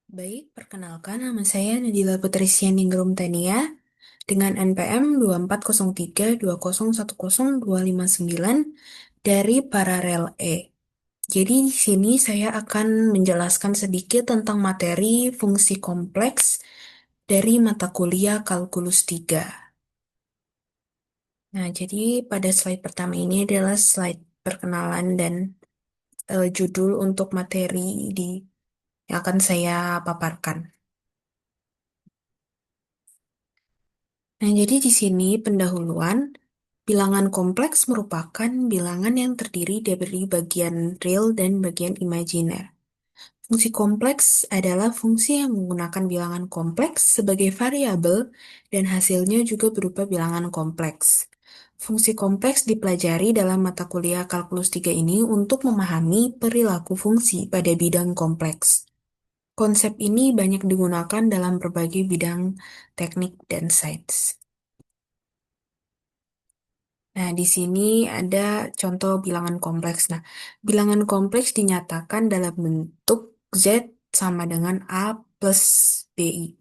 Baik, perkenalkan nama saya Nadila Patricia Ningrum Tania dengan NPM 240320100259 dari Paralel E. Jadi di sini saya akan menjelaskan sedikit tentang materi fungsi kompleks dari mata kuliah Kalkulus 3. Nah, jadi pada slide pertama ini adalah slide perkenalan dan judul untuk materi di yang akan saya paparkan. Nah, jadi di sini pendahuluan, bilangan kompleks merupakan bilangan yang terdiri dari bagian real dan bagian imajiner. Fungsi kompleks adalah fungsi yang menggunakan bilangan kompleks sebagai variabel dan hasilnya juga berupa bilangan kompleks. Fungsi kompleks dipelajari dalam mata kuliah Kalkulus 3 ini untuk memahami perilaku fungsi pada bidang kompleks. Konsep ini banyak digunakan dalam berbagai bidang teknik dan sains. Nah, di sini ada contoh bilangan kompleks. Nah, bilangan kompleks dinyatakan dalam bentuk Z sama dengan A plus BI.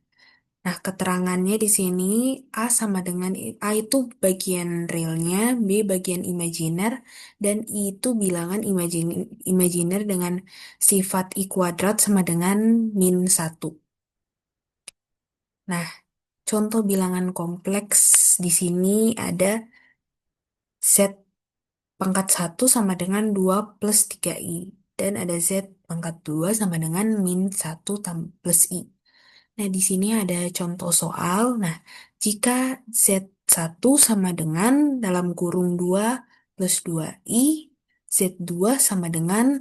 Nah, keterangannya di sini A sama dengan A itu bagian realnya, B bagian imajiner, dan I itu bilangan imajiner dengan sifat I kuadrat sama dengan -1. Nah, contoh bilangan kompleks di sini ada Z pangkat 1 sama dengan 2 plus 3i. Dan ada Z pangkat 2 sama dengan -1 plus I. Nah, di sini ada contoh soal. Nah, jika Z1 sama dengan dalam kurung 2 plus 2i, Z2 sama dengan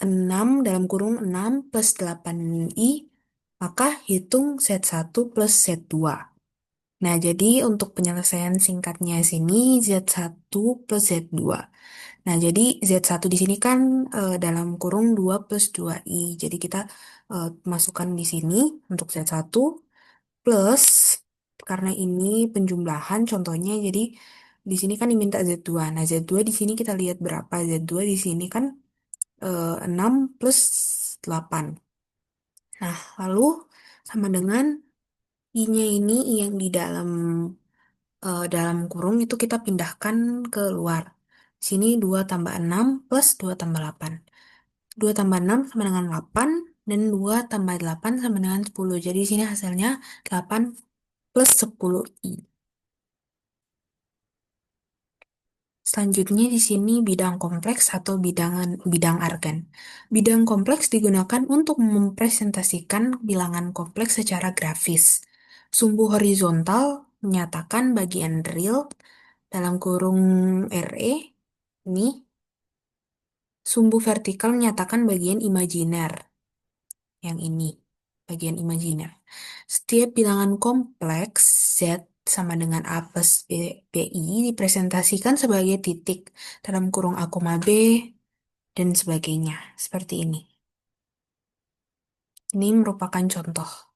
6 dalam kurung 6 plus 8i, maka hitung Z1 plus Z2. Nah, jadi untuk penyelesaian singkatnya sini Z1 plus Z2. Nah, jadi Z1 di sini kan dalam kurung 2 plus 2i. Jadi kita masukkan di sini untuk Z1 plus, karena ini penjumlahan contohnya, jadi di sini kan diminta Z2. Nah, Z2 di sini kita lihat berapa. Z2 di sini kan 6 plus 8. Nah, lalu sama dengan I-nya ini, I yang di dalam kurung itu kita pindahkan ke luar. Sini 2 tambah 6 plus 2 tambah 8. 2 tambah 6 sama dengan 8, dan 2 tambah 8 sama dengan 10. Jadi di sini hasilnya 8 plus 10i. Selanjutnya di sini bidang kompleks atau bidang argan. Bidang kompleks digunakan untuk mempresentasikan bilangan kompleks secara grafis. Sumbu horizontal menyatakan bagian real dalam kurung RE ini. Sumbu vertikal menyatakan bagian imajiner yang ini, bagian imajiner. Setiap bilangan kompleks Z sama dengan A plus BI dipresentasikan sebagai titik dalam kurung A, B, dan sebagainya. Seperti ini. Ini merupakan contoh.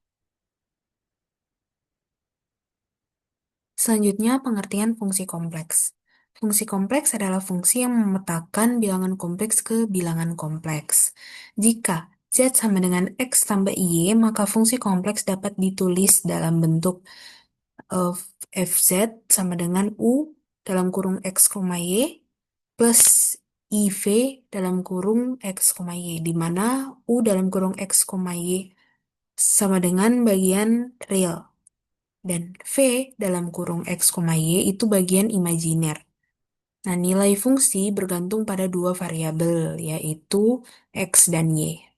Selanjutnya, pengertian fungsi kompleks. Fungsi kompleks adalah fungsi yang memetakan bilangan kompleks ke bilangan kompleks. Jika Z sama dengan X tambah Y, maka fungsi kompleks dapat ditulis dalam bentuk of Fz sama dengan U dalam kurung X, Y plus IV dalam kurung X, Y, di mana U dalam kurung X, Y sama dengan bagian real dan V dalam kurung X, Y itu bagian imajiner. Nah, nilai fungsi bergantung pada dua variabel, yaitu X dan Y.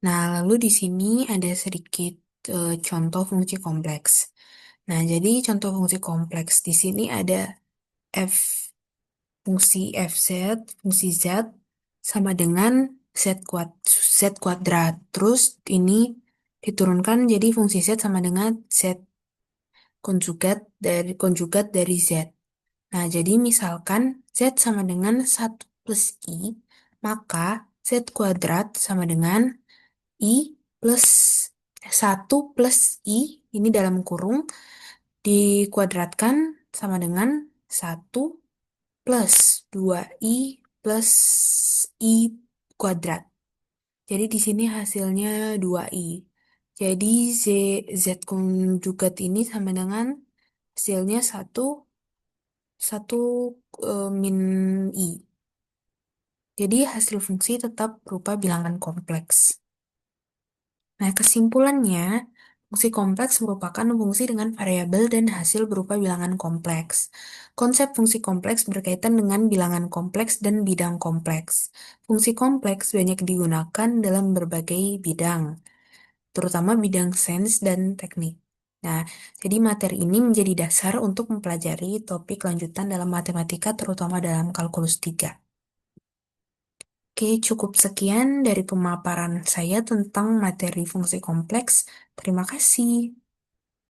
Nah, lalu di sini ada sedikit contoh fungsi kompleks. Nah, jadi contoh fungsi kompleks di sini ada f fungsi fz, fungsi z sama dengan z kuadrat. Terus ini diturunkan jadi fungsi z sama dengan z konjugat dari z. Nah, jadi misalkan z sama dengan 1 plus i, maka z kuadrat sama dengan I plus 1 plus I, ini dalam kurung, dikuadratkan sama dengan 1 plus 2I plus I kuadrat. Jadi di sini hasilnya 2i. Jadi Z konjugat ini sama dengan hasilnya satu min i. Jadi hasil fungsi tetap berupa bilangan kompleks. Nah, kesimpulannya, fungsi kompleks merupakan fungsi dengan variabel dan hasil berupa bilangan kompleks. Konsep fungsi kompleks berkaitan dengan bilangan kompleks dan bidang kompleks. Fungsi kompleks banyak digunakan dalam berbagai bidang, terutama bidang sains dan teknik. Nah, jadi materi ini menjadi dasar untuk mempelajari topik lanjutan dalam matematika, terutama dalam kalkulus 3. Oke, cukup sekian dari pemaparan saya tentang materi fungsi kompleks. Terima kasih.